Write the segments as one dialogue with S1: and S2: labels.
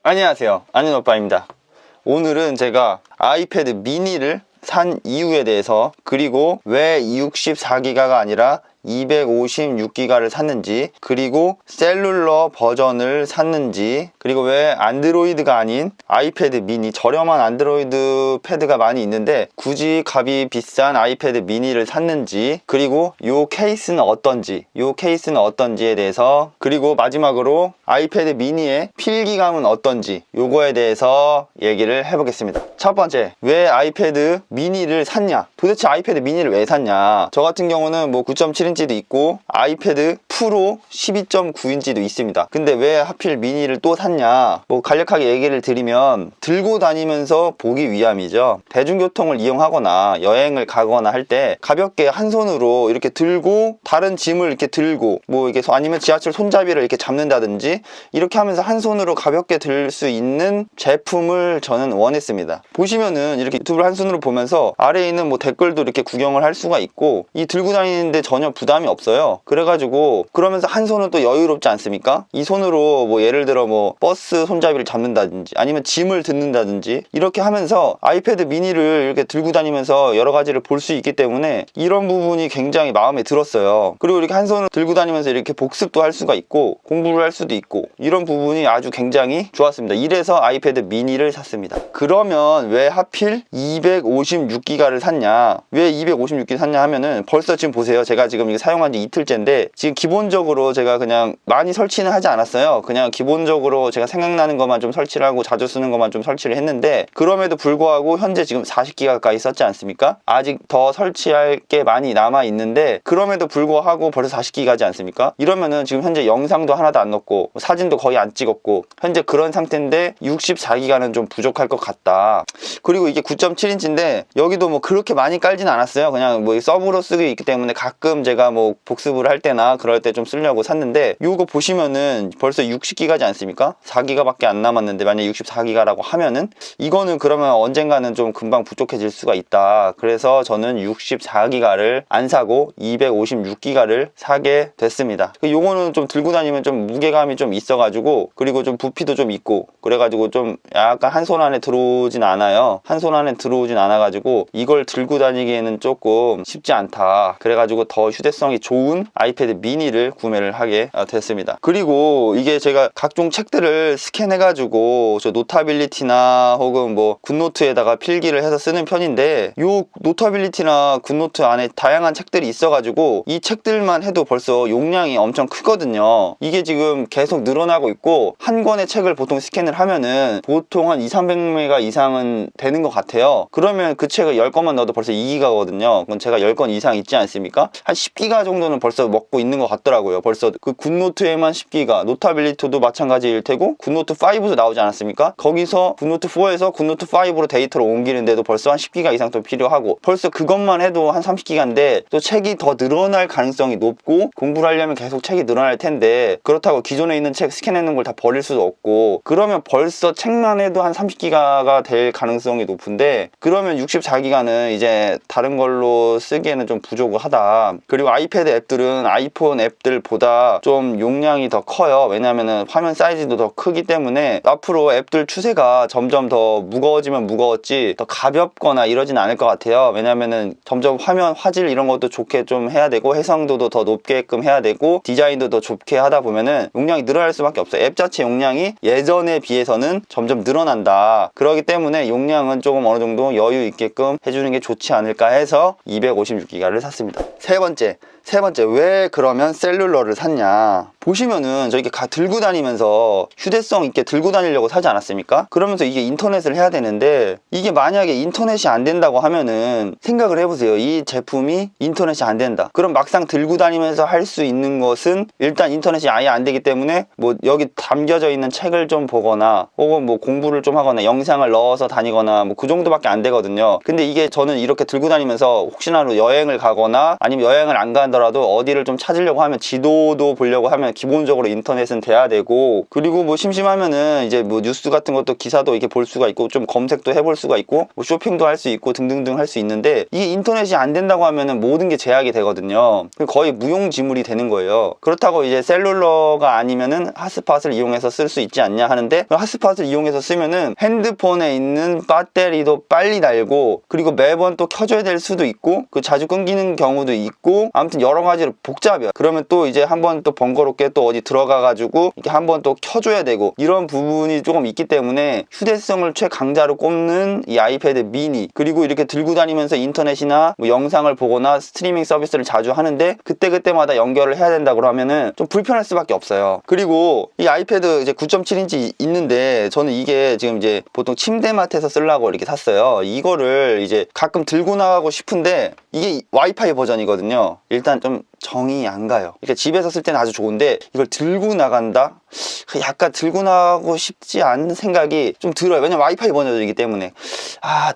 S1: 안녕하세요, 아는오빠입니다. 오늘은 제가 아이패드 미니를 산 이유에 대해서, 그리고 왜 64기가가 아니라 256기가를 샀는지, 그리고 셀룰러 버전을 샀는지, 그리고 왜 안드로이드가 아닌 아이패드 미니, 저렴한 안드로이드 패드가 많이 있는데 굳이 값이 비싼 아이패드 미니를 샀는지, 그리고 요 케이스는 어떤지에 대해서, 그리고 마지막으로 아이패드 미니의 필기감은 어떤지, 요거에 대해서 얘기를 해보겠습니다. 첫 번째, 왜 아이패드 미니를 샀냐? 도대체 아이패드 미니를 왜 샀냐? 저 같은 경우는 뭐 9.7인치도 있고 아이패드 프로 12.9인치도 있습니다. 근데 왜 하필 미니를 또 샀냐? 뭐 간략하게 얘기를 드리면, 들고 다니면서 보기 위함이죠. 대중교통을 이용하거나 여행을 가거나 할 때 가볍게 한 손으로 이렇게 들고, 다른 짐을 이렇게 들고, 뭐 이게 아니면 지하철 손잡이를 이렇게 잡는다든지, 이렇게 하면서 한 손으로 가볍게 들 수 있는 제품을 저는 원했습니다. 보시면은 이렇게 유튜브를 한 손으로 보면서 아래에 있는 뭐 댓글도 이렇게 구경을 할 수가 있고, 이 들고 다니는데 전혀 부담이 없어요. 그래가지고 그러면서 한 손은 또 여유롭지 않습니까? 이 손으로 뭐 예를 들어 뭐 버스 손잡이를 잡는다든지 아니면 짐을 든다든지 이렇게 하면서 아이패드 미니를 이렇게 들고 다니면서 여러 가지를 볼 수 있기 때문에 이런 부분이 굉장히 마음에 들었어요. 그리고 이렇게 한 손을 들고 다니면서 이렇게 복습도 할 수가 있고 공부를 할 수도 있고, 이런 부분이 아주 굉장히 좋았습니다. 이래서 아이패드 미니를 샀습니다. 그러면 왜 하필 256기가를 샀냐? 왜 256기가 샀냐 하면은, 벌써 지금 보세요. 제가 지금 이거 사용한 지 이틀째인데 지금 기본적으로 제가 그냥 많이 설치는 하지 않았어요. 그냥 기본적으로 제가 생각나는 것만 좀 설치를 하고 자주 쓰는 것만 좀 설치를 했는데, 그럼에도 불구하고 현재 지금 40기가까지 썼지 않습니까? 아직 더 설치할 게 많이 남아 있는데, 그럼에도 불구하고 벌써 40기가지 않습니까? 이러면은 지금 현재 영상도 하나도 안 넣고 사진도 거의 안 찍었고, 현재 그런 상태인데 64기가는 좀 부족할 것 같다. 그리고 이게 9.7인치인데 여기도 뭐 그렇게 많이 깔진 않았어요. 그냥 뭐 서브로 쓰고 있기 때문에 가끔 제가 뭐 복습을 할 때나 그럴 때 좀 쓰려고 샀는데, 요거 보시면은 벌써 60기가지 않습니까? 4기가밖에 안 남았는데 만약 64기가라고 하면은 이거는 그러면 언젠가는 좀 금방 부족해질 수가 있다. 그래서 저는 64기가를 안 사고 256기가를 사게 됐습니다. 요거는 좀 들고 다니면 좀 무게감이 좀 있어가지고, 그리고 좀 부피도 좀 있고, 그래가지고 좀 약간 한 손 안에 들어오진 않아요. 한 손 안에 들어오진 않아가지고 이걸 들고 다니기에는 조금 쉽지 않다. 그래가지고 더 휴대성이 좋은 아이패드 미니를 구매를 하게 됐습니다. 그리고 이게 제가 각종 책들을 스캔해가지고 저 노타빌리티나 혹은 뭐 굿노트에다가 필기를 해서 쓰는 편인데, 요 노타빌리티나 굿노트 안에 다양한 책들이 있어가지고 이 책들만 해도 벌써 용량이 엄청 크거든요. 이게 지금 계속 늘어나고 있고, 한 권의 책을 보통 스캔을 하면은 보통 한 200~300메가 이상은 되는 것 같아요. 그러면 그 책을 10권만 넣어도 벌써 2기가거든요. 그럼 제가 10권 이상 있지 않습니까? 한 10기가 정도는 벌써 먹고 있는 것 같더라고요. 벌써 그 굿노트에만 10기가, 노타빌리티도 마찬가지일 테고 굿노트 5도 나오지 않았습니까? 거기서 굿노트 4에서 굿노트 5로 데이터를 옮기는데도 벌써 한 10기가 이상 또 필요하고, 벌써 그것만 해도 한 30기가인데 또 책이 더 늘어날 가능성이 높고, 공부를 하려면 계속 책이 늘어날 텐데, 그렇다고 기존에 있는 책 스캔해놓은 걸 다 버릴 수도 없고, 그러면 벌써 책만 해도 한 30기가가 될 가능성이 높은데, 그러면 64기가는 이제 다른 걸로 쓰기에는 좀 부족하다. 그리고 아이패드 앱들은 아이폰 앱들보다 좀 용량이 더 커요. 왜냐면은 화면 사이즈도 더 크기 때문에 앞으로 앱들 추세가 점점 더 무거워지면 무거웠지 더 가볍거나 이러진 않을 것 같아요. 왜냐면은 점점 화면 화질 이런 것도 좋게 좀 해야 되고, 해상도도 더 높게끔 해야 되고, 디자인도 더 좋게 하다 보면은 용량이 늘어날 수밖에 없어요. 앱 자체 용량이 예전에 비해서는 점점 늘어난다. 그렇기 때문에 용량은 조금 어느 정도 여유 있게끔 해주는 게 좋지 않을까 해서 256기가를 샀습니다. 세 번째, 왜 그러면 셀룰러를 샀냐? 보시면은 저렇게 들고 다니면서 휴대성 있게 들고 다니려고 사지 않았습니까? 그러면서 이게 인터넷을 해야 되는데, 이게 만약에 인터넷이 안 된다고 하면은 생각을 해보세요. 이 제품이 인터넷이 안 된다. 그럼 막상 들고 다니면서 할 수 있는 것은, 일단 인터넷이 아예 안 되기 때문에 뭐 여기 담겨져 있는 책을 좀 보거나 혹은 뭐 공부를 좀 하거나 영상을 넣어서 다니거나 뭐 그 정도밖에 안 되거든요. 근데 이게 저는 이렇게 들고 다니면서 혹시나 여행을 가거나 아니면 여행을 안 가는 하더라도 어디를 좀 찾으려고 하면, 지도도 보려고 하면 기본적으로 인터넷은 돼야 되고, 그리고 뭐 심심하면은 이제 뭐 뉴스 같은 것도 기사도 이렇게 볼 수가 있고, 좀 검색도 해볼 수가 있고, 뭐 쇼핑도 할 수 있고 등등등 할 수 있는데, 이게 인터넷이 안 된다고 하면은 모든 게 제약이 되거든요. 거의 무용지물이 되는 거예요. 그렇다고 이제 셀룰러가 아니면은 핫스팟을 이용해서 쓸 수 있지 않냐 하는데, 핫스팟을 이용해서 쓰면은 핸드폰에 있는 배터리도 빨리 달고, 그리고 매번 또 켜줘야 될 수도 있고, 그 자주 끊기는 경우도 있고, 아무튼 여러 가지로 복잡해요. 그러면 또 이제 한번 또 번거롭게 또 어디 들어가가지고 이렇게 한번 또 켜줘야 되고, 이런 부분이 조금 있기 때문에 휴대성을 최강자로 꼽는 이 아이패드 미니, 그리고 이렇게 들고 다니면서 인터넷이나 뭐 영상을 보거나 스트리밍 서비스를 자주 하는데 그때그때마다 연결을 해야 된다고 하면은 좀 불편할 수밖에 없어요. 그리고 이 아이패드 이제 9.7인치 있는데, 저는 이게 지금 이제 보통 침대맡에서 쓰려고 이렇게 샀어요. 이거를 이제 가끔 들고 나가고 싶은데, 이게 와이파이 버전이거든요. 일단 좀 정이 안 가요. 그러니까 집에서 쓸 때는 아주 좋은데, 이걸 들고 나간다? 약간 들고 나가고 싶지 않은 생각이 좀 들어요. 왜냐면 와이파이 버전이기 때문에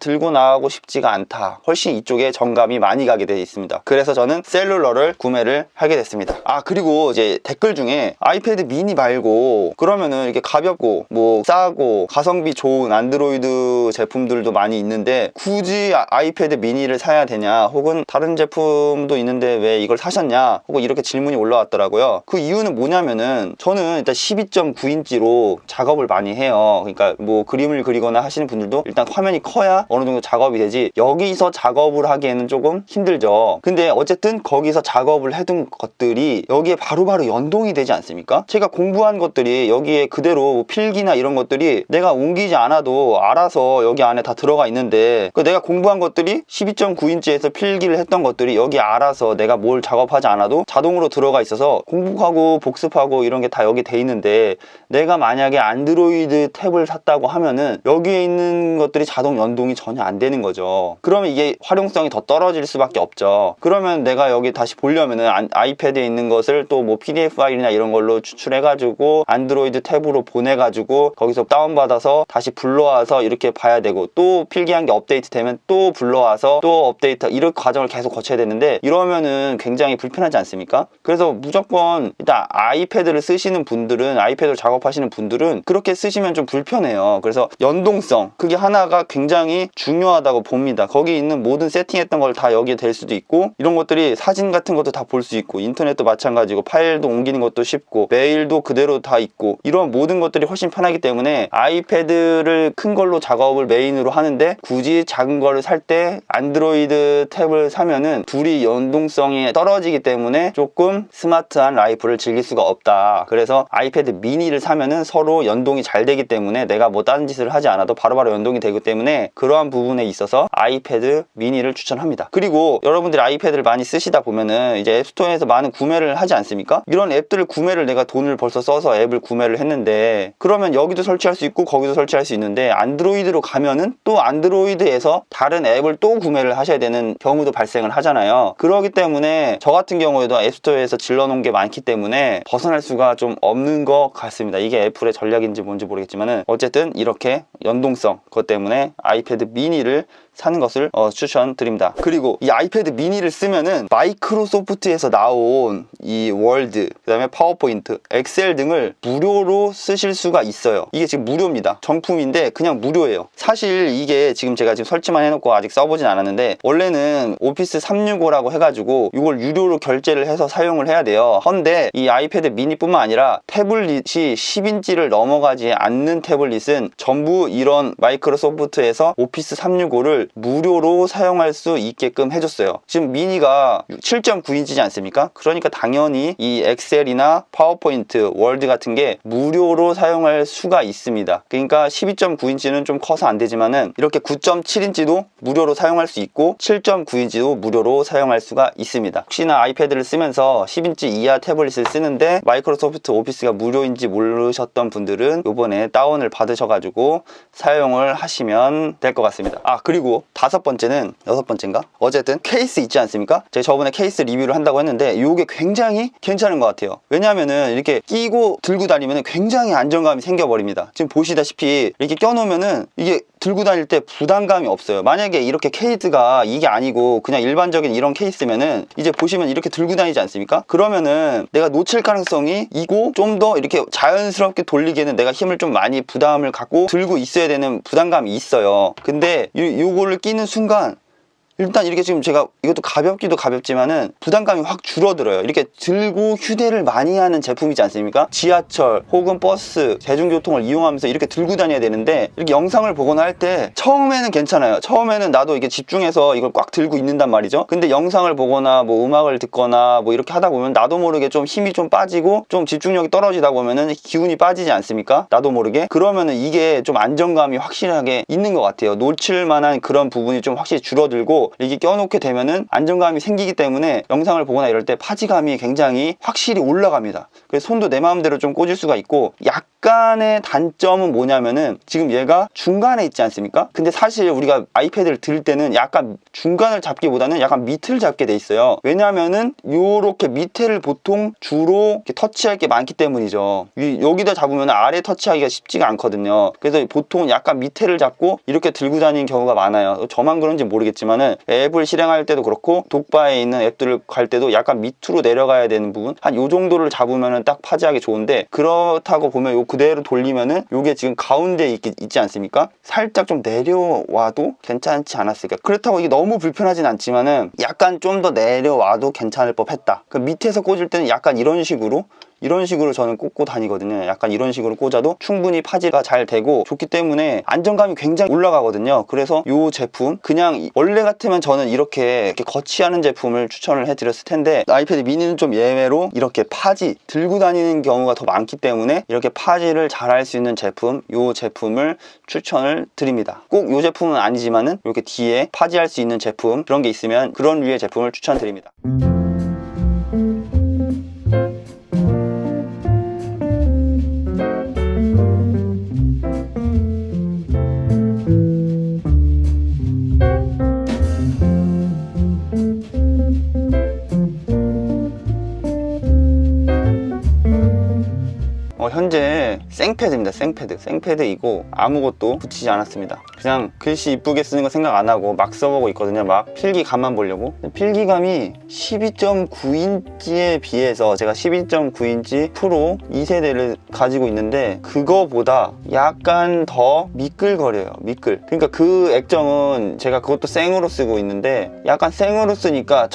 S1: 들고 나가고 싶지가 않다. 훨씬 이쪽에 정감이 많이 가게 되어 있습니다. 그래서 저는 셀룰러를 구매를 하게 됐습니다. 그리고 이제 댓글 중에 아이패드 미니 말고 그러면은 이렇게 가볍고 뭐 싸고 가성비 좋은 안드로이드 제품들도 많이 있는데 굳이 아이패드 미니를 사야 되냐, 혹은 다른 제품도 있는데 왜 이걸 사셨냐, 혹은 이렇게 질문이 올라왔더라고요. 그 이유는 뭐냐면은, 저는 일단 12.9인치로 작업을 많이 해요. 그러니까 뭐 그림을 그리거나 하시는 분들도 일단 화면이 커야 어느 정도 작업이 되지, 여기서 작업을 하기에는 조금 힘들죠. 근데 어쨌든 거기서 작업을 해둔 것들이 여기에 바로바로 연동이 되지 않습니까? 제가 공부한 것들이 여기에 그대로 필기나 이런 것들이 내가 옮기지 않아도 알아서 여기 안에 다 들어가 있는데, 내가 공부한 것들이 12.9인치에서 필기를 했던 것들이 여기 알아서 내가 뭘 작업하지 않아도 자동으로 들어가 있어서 공부하고 복습하고 이런 게 다 여기 돼 있는데, 내가 만약에 안드로이드 탭을 샀다고 하면은 여기에 있는 것들이 자동 연동이 전혀 안 되는 거죠. 그러면 이게 활용성이 더 떨어질 수밖에 없죠. 그러면 내가 여기 다시 보려면은 아이패드에 있는 것을 또 뭐 PDF 파일이나 이런 걸로 추출해가지고 안드로이드 탭으로 보내가지고 거기서 다운받아서 다시 불러와서 이렇게 봐야 되고, 또 필기한 게 업데이트 되면 또 불러와서 또 업데이트, 이런 과정을 계속 거쳐야 되는데, 이러면은 굉장히 불편하지 않습니까? 그래서 무조건 일단 아이패드를 쓰시는 분들은, 아이패드로 작업하시는 분들은 그렇게 쓰시면 좀 불편해요. 그래서 연동성, 그게 하나가 굉장히 중요하다고 봅니다. 거기 있는 모든 세팅했던 걸 다 여기에 될 수도 있고, 이런 것들이 사진 같은 것도 다 볼 수 있고, 인터넷도 마찬가지고, 파일도 옮기는 것도 쉽고, 메일도 그대로 다 있고, 이런 모든 것들이 훨씬 편하기 때문에 아이패드를 큰 걸로 작업을 메인으로 하는데, 굳이 작은 거를 살 때 안드로이드 탭을 사면은 둘이 연동성이 떨어지기 때문에 조금 스마트한 라이프를 즐길 수가 없다. 그래서 아이패드 미니를 사면은 서로 연동이 잘 되기 때문에 내가 뭐 다른 짓을 하지 않아도 바로바로 연동이 되기 때문에, 그러한 부분에 있어서 아이패드 미니를 추천합니다. 그리고 여러분들이 아이패드를 많이 쓰시다 보면은 이제 앱스토어에서 많은 구매를 하지 않습니까? 이런 앱들을 구매를, 내가 돈을 벌써 써서 앱을 구매를 했는데, 그러면 여기도 설치할 수 있고 거기도 설치할 수 있는데, 안드로이드로 가면은 또 안드로이드에서 다른 앱을 또 구매를 하셔야 되는 경우도 발생을 하잖아요. 그러기 때문에 저 같은 경우에도 앱스토어에서 질러놓은 게 많기 때문에 벗어날 수가 좀 없는 것 같습니다. 이게 애플의 전략인지 뭔지 모르겠지만은, 어쨌든 이렇게 연동성, 그것 때문에 아이패드 미니를 사는 것을 추천드립니다. 그리고 이 아이패드 미니를 쓰면은 마이크로소프트에서 나온 이 월드, 그 다음에 파워포인트, 엑셀 등을 무료로 쓰실 수가 있어요. 이게 지금 무료입니다. 정품인데 그냥 무료예요. 사실 이게 지금 제가 지금 설치만 해놓고 아직 써보진 않았는데, 원래는 오피스 365라고 해가지고 이걸 유료로 결제를 해서 사용을 해야 돼요. 헌데 이 아이패드 미니뿐만 아니라 태블릿이 10인치를 넘어가지 않는 태블릿은 전부 이런 마이크로소프트에서 오피스 365를 무료로 사용할 수 있게끔 해줬어요. 지금 미니가 7.9인치지 않습니까? 그러니까 당연히 이 엑셀이나 파워포인트, 월드 같은 게 무료로 사용할 수가 있습니다. 그러니까 12.9인치는 좀 커서 안 되지만은, 이렇게 9.7인치도 무료로 사용할 수 있고 7.9인치도 무료로 사용할 수가 있습니다. 혹시나 아이패드를 쓰면서 10인치 이하 태블릿을 쓰는데 마이크로소프트 오피스가 무료인지 모르셨던 분들은 이번에 다운을 받으셔가지고 사용을 하시면 될 것 같습니다. 그리고 다섯 번째는, 여섯 번째인가? 어쨌든 케이스 있지 않습니까? 제가 저번에 케이스 리뷰를 한다고 했는데 이게 굉장히 괜찮은 것 같아요. 왜냐하면은 이렇게 끼고 들고 다니면 굉장히 안정감이 생겨버립니다. 지금 보시다시피 이렇게 껴놓으면은 이게 들고 다닐 때 부담감이 없어요. 만약에 이렇게 케이스가 이게 아니고 그냥 일반적인 이런 케이스면은 이제 보시면 이렇게 들고 다니지 않습니까? 그러면은 내가 놓칠 가능성이 이고 좀 더 이렇게 자연스럽게 돌리기에는 내가 힘을 좀 많이 부담을 갖고 들고 있어야 되는 부담감이 있어요. 근데 요거를 끼는 순간 일단 이렇게 지금 제가 이것도 가볍기도 가볍지만은 부담감이 확 줄어들어요. 이렇게 들고 휴대를 많이 하는 제품이지 않습니까? 지하철 혹은 버스, 대중교통을 이용하면서 이렇게 들고 다녀야 되는데 이렇게 영상을 보거나 할 때 처음에는 괜찮아요. 처음에는 나도 이게 집중해서 이걸 꽉 들고 있는단 말이죠. 근데 영상을 보거나 뭐 음악을 듣거나 뭐 이렇게 하다 보면 나도 모르게 좀 힘이 좀 빠지고 좀 집중력이 떨어지다 보면은 기운이 빠지지 않습니까? 나도 모르게. 그러면은 이게 좀 안정감이 확실하게 있는 것 같아요. 놓칠 만한 그런 부분이 좀 확실히 줄어들고 이게 껴놓게 되면은 안정감이 생기기 때문에 영상을 보거나 이럴 때 파지감이 굉장히 확실히 올라갑니다. 그래서 손도 내 마음대로 좀 꽂을 수가 있고, 약간의 단점은 뭐냐면은 지금 얘가 중간에 있지 않습니까? 근데 사실 우리가 아이패드를 들 때는 약간 중간을 잡기보다는 약간 밑을 잡게 돼 있어요. 왜냐하면은 요렇게 밑에를 보통 주로 터치할 게 많기 때문이죠. 여기다 잡으면 아래 터치하기가 쉽지가 않거든요. 그래서 보통 약간 밑에를 잡고 이렇게 들고 다니는 경우가 많아요. 저만 그런지 모르겠지만은 앱을 실행할 때도 그렇고 독바에 있는 앱들을 갈 때도 약간 밑으로 내려가야 되는 부분, 한 요 정도를 잡으면은 딱 파지하기 좋은데, 그렇다고 보면 요 그대로 돌리면은 요게 지금 가운데에 있지 않습니까? 살짝 좀 내려와도 괜찮지 않았을까. 그렇다고 이게 너무 불편하진 않지만은 약간 좀 더 내려와도 괜찮을 법했다. 그 밑에서 꽂을 때는 약간 이런 식으로 저는 꽂고 다니거든요. 약간 이런 식으로 꽂아도 충분히 파지가 잘 되고 좋기 때문에 안정감이 굉장히 올라가거든요. 그래서 이 제품, 그냥 원래 같으면 저는 이렇게 거치하는 제품을 추천을 해드렸을 텐데, 아이패드 미니는 좀 예외로 이렇게 파지 들고 다니는 경우가 더 많기 때문에 이렇게 파지를 잘 할 수 있는 제품, 이 제품을 추천을 드립니다. 꼭 이 제품은 아니지만은 이렇게 뒤에 파지할 수 있는 제품, 그런 게 있으면 그런 류의 제품을 추천드립니다. 현재 생패드입니다. 생패드이고 아무것도 붙이지 않았습니다. 그냥 글씨 이쁘게 쓰는 거 생각 안 하고 막 써보고 있거든요. 막 필기감만 보려고. 필기감이 12.9인치에 비해서, 제가 12.9인치 프로 2세대를 가지고 있는데 그거보다 약간 더 미끌거려요. 그러니까 그 액정은 제가 그것도 생으로 쓰고 있는데 약간 생으로 쓰니까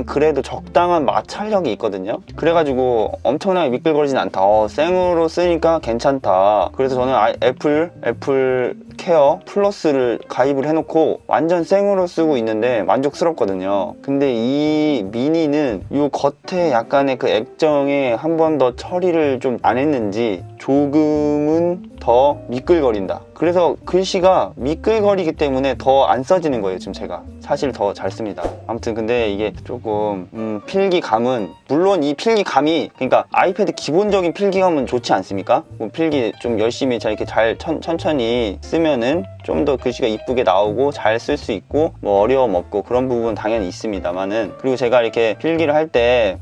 S1: 그래도 적당한 마찰력이 있거든요. 그래가지고 엄청나게 미끌거리진 않다. 생으로 쓰니까 괜찮다. 그래서 저는 애플 케어 플러스를 가입을 해놓고 완전 생으로 쓰고 있는데 만족스럽거든요. 근데 이 미니는 이 겉에 약간의 그 액정에 한 번 더 처리를 좀 안 했는지 조금은 더 미끌거린다. 그래서 글씨가 미끌거리기 때문에 더 안 써지는 거예요. 지금 제가 사실 더 잘 씁니다. 아무튼 근데 이게 조금 필기감은, 물론 이 필기감이, 그러니까 아이패드 기본적인 필기감은 좋지 않습니까? 뭐 필기 좀 열심히 잘 이렇게 천천히 쓰면은 좀 더 글씨가 이쁘게 나오고 잘 쓸 수 있고 뭐 어려움 없고 그런 부분 당연히 있습니다만은, 그리고 제가 이렇게 필기를 할 때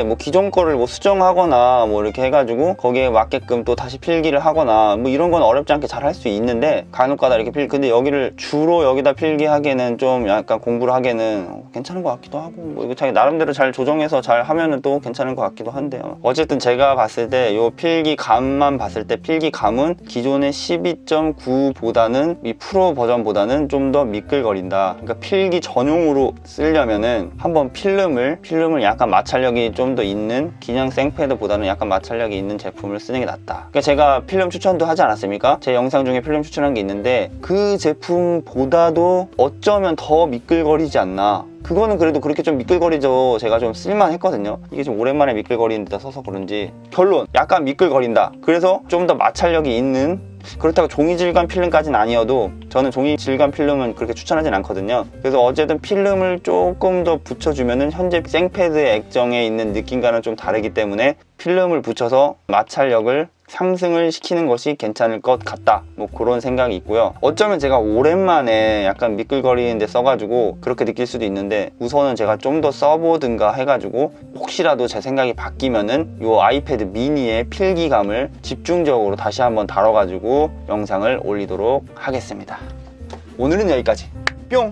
S1: 뭐 기존 거를 뭐 수정하거나 뭐 이렇게 해가지고 거기에 맞게끔 또 다시 필기를 하거나 뭐 이런 건 어렵지 않게 잘 할 수 있는데, 간혹가다 이렇게 근데 여기를 주로 여기다 필기하기에는 좀 약간 공부를 하기에는 괜찮은 것 같기도 하고, 뭐 이거 자기 나름대로 잘 조정해서 잘 하면은 또 괜찮은 것 같기도 한데요. 어쨌든 제가 봤을 때 요 필기감만 봤을 때 필기감은 기존의 12.9보다는 이 프로 버전보다는 좀 더 미끌거린다. 그러니까 필기 전용으로 쓰려면은 한번 필름을 약간 마찰력이 좀 더 있는, 그냥 생패드보다는 약간 마찰력이 있는 제품을 쓰는 게 낫다. 그러니까 제가 필름 추천도 하지 않았습니까? 제 영상 중에 필름 추천한 게 있는데 그 제품보다도 어쩌면 더 미끌거리지 않나. 그거는 그래도 그렇게 좀 미끌거리죠. 제가 좀 쓸만 했거든요. 이게 좀 오랜만에 미끌거리는 데다 써서 그런지. 결론, 약간 미끌거린다. 그래서 좀 더 마찰력이 있는, 그렇다고 종이 질감 필름까지는 아니어도 저는 종이 질감 필름은 그렇게 추천하진 않거든요. 그래서 어쨌든 필름을 조금 더 붙여주면은 현재 생패드 액정에 있는 느낌과는 좀 다르기 때문에 필름을 붙여서 마찰력을 상승을 시키는 것이 괜찮을 것 같다, 뭐 그런 생각이 있고요. 어쩌면 제가 오랜만에 약간 미끌거리는데 써가지고 그렇게 느낄 수도 있는데, 우선은 제가 좀 더 써보든가 해가지고 혹시라도 제 생각이 바뀌면은 요 아이패드 미니의 필기감을 집중적으로 다시 한번 다뤄가지고 영상을 올리도록 하겠습니다. 오늘은 여기까지. 뿅!